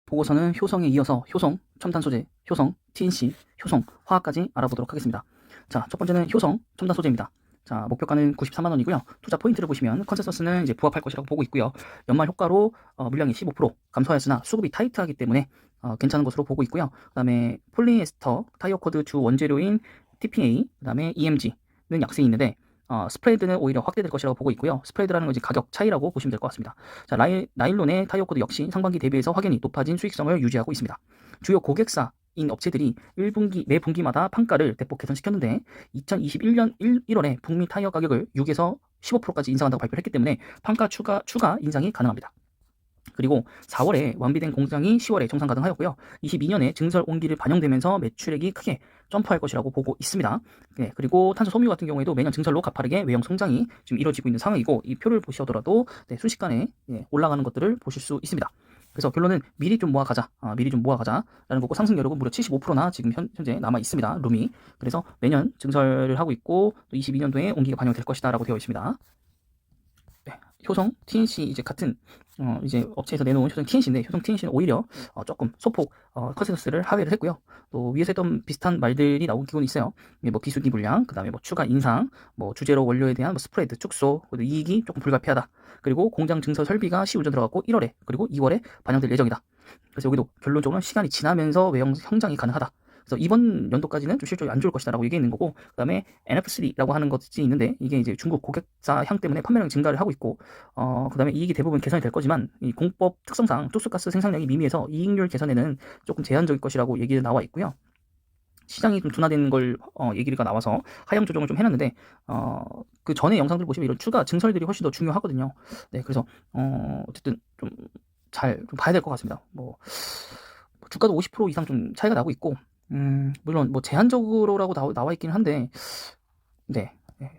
보고서는 효성에 이어서 효성, 첨단 소재, 효성, TNC, 효성, 화학까지 알아보도록 하겠습니다. 자, 첫 번째는 효성, 첨단 소재입니다. 자, 목표가는 94만 원이고요. 투자 포인트를 보시면 컨센서스는 이제 부합할 것이라고 보고 있고요. 연말 효과로 물량이 15% 감소하였으나 수급이 타이트하기 때문에 괜찮은 것으로 보고 있고요. 그다음에 폴리에스터 타이어 코드 주 원재료인 TPA, 그다음에 EMG는 약세에 있는데 스프레드는 오히려 확대될 것이라고 보고 있고요. 스프레드라는 건 이제 가격 차이라고 보시면 될 것 같습니다. 자, 나일론의 타이어 코드 역시 상반기 대비해서 확연히 높아진 수익성을 유지하고 있습니다. 주요 고객사인 업체들이 매 분기마다 판가를 대폭 개선시켰는데 2021년 1월에 북미 타이어 가격을 6에서 15%까지 인상한다고 발표를 했기 때문에 판가 추가 인상이 가능합니다. 그리고 4월에 완비된 공장이 10월에 정상 가동하였고요. 22년에 증설 온기를 반영되면서 매출액이 크게 점프할 것이라고 보고 있습니다. 네, 그리고 탄소 소유 같은 경우에도 매년 증설로 가파르게 외형 성장이 지금 이루어지고 있는 상황이고, 이 표를 보시더라도 순식간에 올라가는 것들을 보실 수 있습니다. 그래서 결론은 미리 좀 모아가자라는 거고, 상승 여력은 무려 75%나 지금 현재 남아 있습니다. 룸이. 그래서 매년 증설을 하고 있고, 또 22년도에 온기가 반영될 것이다라고 되어 있습니다. 효성 TNC 이제 같은 이제 업체에서 내놓은 효성 TNC인데, 효성 TNC는 오히려 조금 소폭 컨센서스를 하회를 했고요. 또 위에서 했던 비슷한 말들이 나오기는 있어요. 뭐 기술기 물량, 그다음에 뭐 추가 인상, 뭐 주재료 원료에 대한 뭐 스프레드 축소, 그리고 이익이 조금 불가피하다. 그리고 공장 증설 설비가 시우전 들어갔고 1월에 그리고 2월에 반영될 예정이다. 그래서 여기도 결론적으로 시간이 지나면서 외형 성장이 가능하다. 그래서 이번 연도까지는 좀 실적이 안 좋을 것이다라고 얘기했는 거고, 그 다음에 NF3라고 하는 것이 있는데, 이게 이제 중국 고객사 향 때문에 판매량이 증가를 하고 있고, 그 다음에 이익이 대부분 개선이 될 거지만, 이 공법 특성상 뚝스가스 생산량이 미미해서 이익률 개선에는 조금 제한적일 것이라고 얘기가 나와 있고요. 시장이 좀 둔화되는 걸 얘기가 나와서 하향 조정을 좀 해놨는데, 그 전에 영상들 보시면 이런 추가 증설들이 훨씬 더 중요하거든요. 네, 그래서 어쨌든 좀 잘 봐야 될 것 같습니다. 뭐 주가도 50% 이상 좀 차이가 나고 있고, 물론 뭐 제한적으로라고 나와 있긴 한데, 네,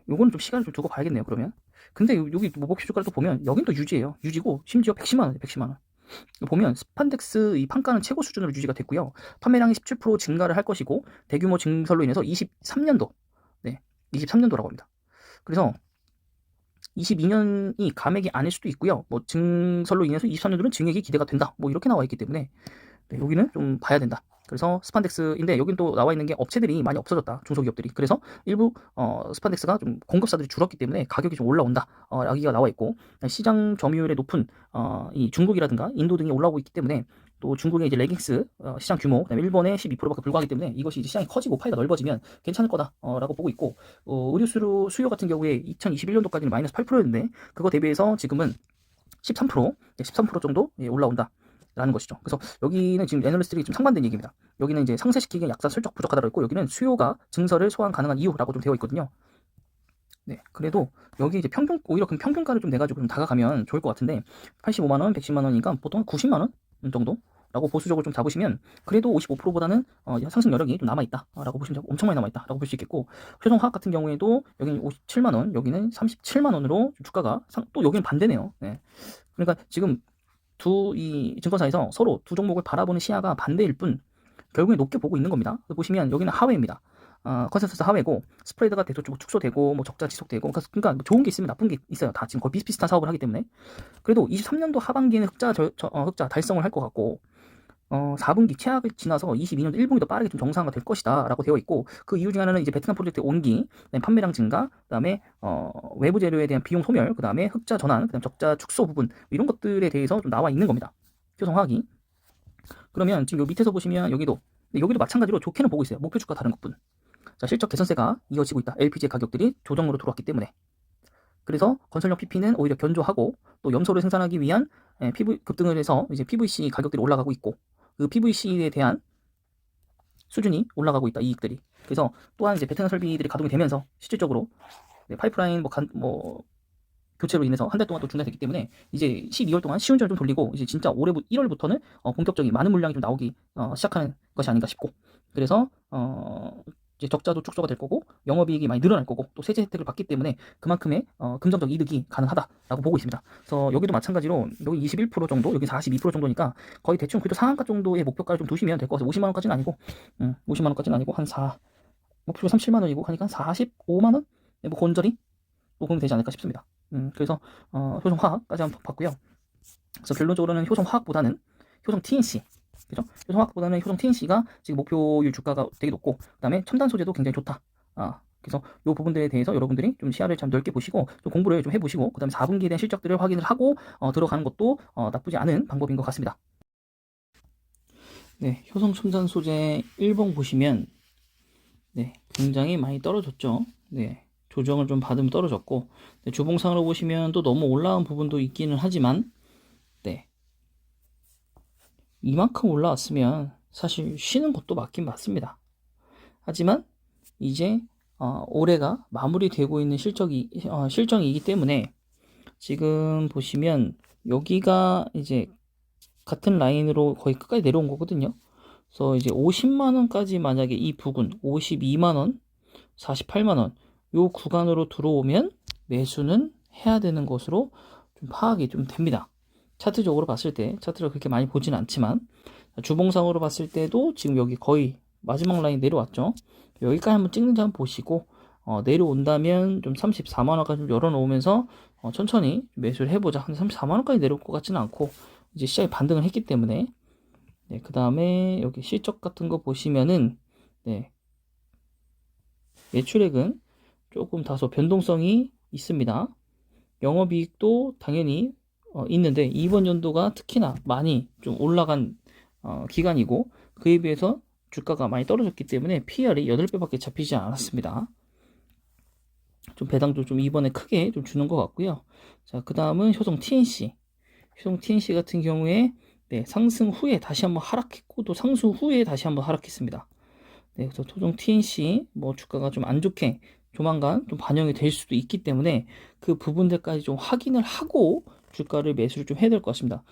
요거는 좀 시간을 좀 두고 봐야겠네요. 그러면. 근데 여기 뭐 목표 주가를 또 보면 여긴 또 유지예요. 유지고 심지어 110만 원이에요. 110만 원. 보면 스판덱스 이 판가는 최고 수준으로 유지가 됐고요. 판매량이 17% 증가를 할 것이고, 대규모 증설로 인해서 23년도, 네, 23년도라고 합니다. 그래서 22년이 감액이 아닐 수도 있고요. 뭐 증설로 인해서 23년도는 증액이 기대가 된다. 뭐 이렇게 나와 있기 때문에 여기는 좀 봐야 된다. 그래서 스판덱스인데, 여긴 또 나와 있는 게 업체들이 많이 없어졌다. 중소기업들이. 그래서 일부 스판덱스가 좀 공급사들이 줄었기 때문에 가격이 좀 올라온다. 라기가 나와 있고, 시장 점유율이 높은 이 중국이라든가 인도 등이 올라오고 있기 때문에, 또 중국의 이제 레깅스 시장 규모, 그다음에 일본의 12%밖에 불과하기 때문에 이것이 이제 시장이 커지고 파이가 넓어지면 괜찮을 거다라고 보고 있고, 의류 수요 같은 경우에 2021년도까지는 마이너스 8%였는데 그거 대비해서 지금은 13% 정도 올라온다. 라는 것이죠. 그래서 여기는 지금 애널리스트들이 좀 상반된 얘기입니다. 여기는 이제 상쇄시키기에 약간 슬쩍 부족하다고 했고, 여기는 수요가 증설을 소환 가능한 이유라고 좀 되어 있거든요. 네, 그래도 여기 이제 오히려 그럼 평균가를 좀 내가지고 좀 다가가면 좋을 것 같은데, 85만 원, 110만 원이니까 보통 90만 원 정도라고 보수적으로 좀 잡으시면 그래도 55%보다는 상승 여력이 좀 남아있다라고 보시면 되고, 엄청 많이 남아있다라고 볼 수 있겠고, 효성화학 같은 경우에도 여기는 57만 원, 여기는 37만 원으로 주가가 또 여기는 반대네요. 네. 그러니까 지금 이 증권사에서 서로 두 종목을 바라보는 시야가 반대일 뿐 결국에 높게 보고 있는 겁니다. 보시면 여기는 하회입니다. 컨센서스 하회고, 스프레드가 계속적으로 축소되고 뭐 적자 지속되고, 그러니까 뭐 좋은 게 있으면 나쁜 게 있어요. 다 지금 거의 비슷비슷한 사업을 하기 때문에. 그래도 23년도 하반기에는 흑자 달성을 할 것 같고, 4분기 최악을 지나서 22년도 1분기도 빠르게 좀 정상화가 될 것이다 라고 되어 있고, 그 이유 중 하나는 이제 베트남 프로젝트 온기, 판매량 증가, 그 다음에 외부 재료에 대한 비용 소멸, 그 다음에 흑자 전환, 그 다음 적자 축소 부분, 이런 것들에 대해서 좀 나와 있는 겁니다. 효성화학이. 그러면 지금 요 밑에서 보시면 여기도 마찬가지로 좋게는 보고 있어요. 목표 주가 다른 것뿐. 자, 실적 개선세가 이어지고 있다. LPG 가격들이 조정으로 들어왔기 때문에. 그래서 건설용 PP는 오히려 견조하고, 또 염소를 생산하기 위한 급등을 해서 이제 PVC 가격들이 올라가고 있고, 그 PVC에 대한 수준이 올라가고 있다, 이익들이. 그래서 또한 이제 베트남 설비들이 가동이 되면서 실질적으로 파이프라인 뭐 교체로 인해서 한 달 동안 또 중단됐기 때문에 이제 12월 동안 시운전을 좀 돌리고, 이제 진짜 올해 1월부터는 본격적인 많은 물량이 좀 나오기 시작하는 것이 아닌가 싶고, 그래서 이제 적자도 축소가 될 거고, 영업이익이 많이 늘어날 거고, 또 세제 혜택을 받기 때문에 그만큼의 금전적 이득이 가능하다라고 보고 있습니다. 그래서 여기도 마찬가지로 여기 21% 정도, 여기 42% 정도니까 거의 대충 그래도 상한가 정도의 목표가를 좀 두시면 될 것 같아요. 50만 원까지는 아니고, 50만 원까지는 아니고 목표 37만 원이고 하니까 45만 원? 뭐 곤절이 또 그러면 되지 않을까 싶습니다. 그래서 효성화학까지 한번 봤고요. 그래서 결론적으로는 효성화학보다는 효성 TNC 그죠? 효성화학보다는 효성 TNC가 지금 목표율 주가가 되게 높고, 그 다음에 첨단 소재도 굉장히 좋다. 그래서 이 부분들에 대해서 여러분들이 좀 시야를 참 넓게 보시고 좀 공부를 좀 해보시고, 그 다음에 4분기에 대한 실적들을 확인을 하고 들어가는 것도 나쁘지 않은 방법인 것 같습니다. 네, 효성 첨단 소재 1번 보시면 네, 굉장히 많이 떨어졌죠. 네, 조정을 좀 받으면 떨어졌고, 네, 주봉상으로 보시면 또 너무 올라온 부분도 있기는 하지만, 네, 이만큼 올라왔으면 사실 쉬는 것도 맞긴 맞습니다. 하지만 이제 올해가 마무리되고 있는 실정이기 때문에 지금 보시면 여기가 이제 같은 라인으로 거의 끝까지 내려온 거거든요. 그래서 이제 50만 원까지 만약에 이 부근 52만 원, 48만 원 요 구간으로 들어오면 매수는 해야 되는 것으로 좀 파악이 좀 됩니다. 차트적으로 봤을 때 차트를 그렇게 많이 보지는 않지만 주봉상으로 봤을 때도 지금 여기 거의 마지막 라인 내려왔죠. 여기까지 한번 찍는지 한번 보시고 내려온다면 좀 34만 원까지 좀 열어놓으면서 천천히 매수를 해보자. 근데 34만 원까지 내려올 것 같지는 않고 이제 시장이 반등을 했기 때문에 네, 그 다음에 여기 실적 같은 거 보시면은 네, 매출액은 조금 다소 변동성이 있습니다. 영업이익도 당연히 있는데 이번 연도가 특히나 많이 좀 올라간 기간이고 그에 비해서 주가가 많이 떨어졌기 때문에 PR이 8배밖에 잡히지 않았습니다. 좀 배당도 좀 이번에 크게 좀 주는 것 같고요. 자, 그 다음은 효성 TNC. 효성 TNC 같은 경우에 네, 상승 후에 다시 한번 하락했고 또 상승 후에 다시 한번 하락했습니다. 네, 그래서 토종 TNC 뭐 주가가 좀 안 좋게 조만간 좀 반영이 될 수도 있기 때문에 그 부분들까지 좀 확인을 하고 주가를 매수를 좀 해야 될 것 같습니다.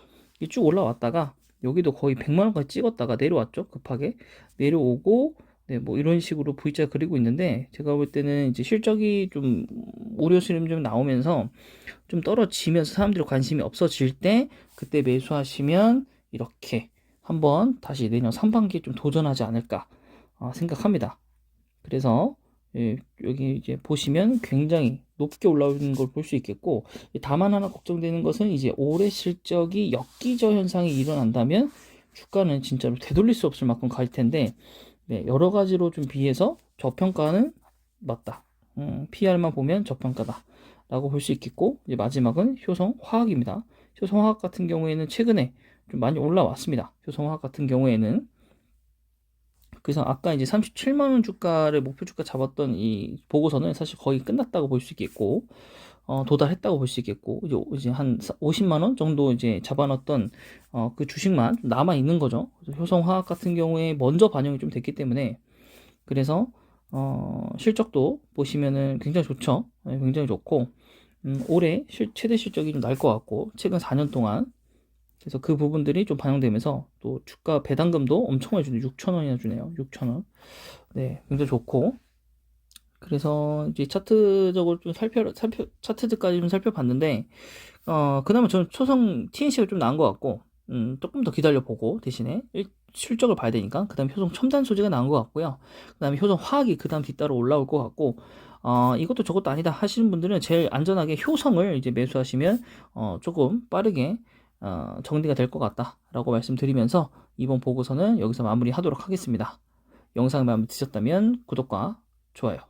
쭉 올라왔다가 여기도 거의 100만 원까지 찍었다가 내려왔죠. 급하게 내려오고 네, 뭐 이런 식으로 V자 그리고 있는데 제가 볼 때는 이제 실적이 좀 우려스름 좀 나오면서 좀 떨어지면서 사람들이 관심이 없어질 때 그때 매수하시면 이렇게 한번 다시 내년 상반기에 좀 도전하지 않을까 생각합니다. 그래서 여기 이제 보시면 굉장히 높게 올라오는 걸 볼 수 있겠고, 다만 하나 걱정되는 것은 이제 올해 실적이 역기저 현상이 일어난다면 주가는 진짜로 되돌릴 수 없을 만큼 갈 텐데, 네, 여러 가지로 좀 비해서 저평가는 맞다. PR만 보면 저평가다. 라고 볼 수 있겠고, 이제 마지막은 효성화학입니다. 효성화학 같은 경우에는 최근에 좀 많이 올라왔습니다. 효성화학 같은 경우에는 그래서 아까 이제 37만 원 주가를 목표 주가 잡았던 이 보고서는 사실 거의 끝났다고 볼 수 있겠고, 도달했다고 볼 수 있겠고, 이제 한 50만 원 정도 이제 잡아놨던 그 주식만 남아 있는 거죠. 그래서 효성화학 같은 경우에 먼저 반영이 좀 됐기 때문에 그래서 실적도 보시면은 굉장히 좋죠. 네, 굉장히 좋고, 올해 최대 실적이 좀 날 것 같고, 최근 4년 동안 그래서 그 부분들이 좀 반영되면서 또 주가 배당금도 엄청 많이 주네요. 6천 원이나 주네요. 6천 원. 네, 굉장히 좋고. 그래서 이제 차트적으로 좀 차트들까지 좀 살펴봤는데, 그나마 저는 초성 TNC가 좀 나은 것 같고, 조금 더 기다려보고, 대신에 실적을 봐야 되니까, 그 다음에 효성 첨단 소재가 나은 것 같고요. 그 다음에 효성 화학이 그 다음 뒤따라 올라올 것 같고, 이것도 저것도 아니다 하시는 분들은 제일 안전하게 효성을 이제 매수하시면, 조금 빠르게, 정리가 될 것 같다라고 말씀드리면서 이번 보고서는 여기서 마무리하도록 하겠습니다. 영상이 마음에 드셨다면 구독과 좋아요.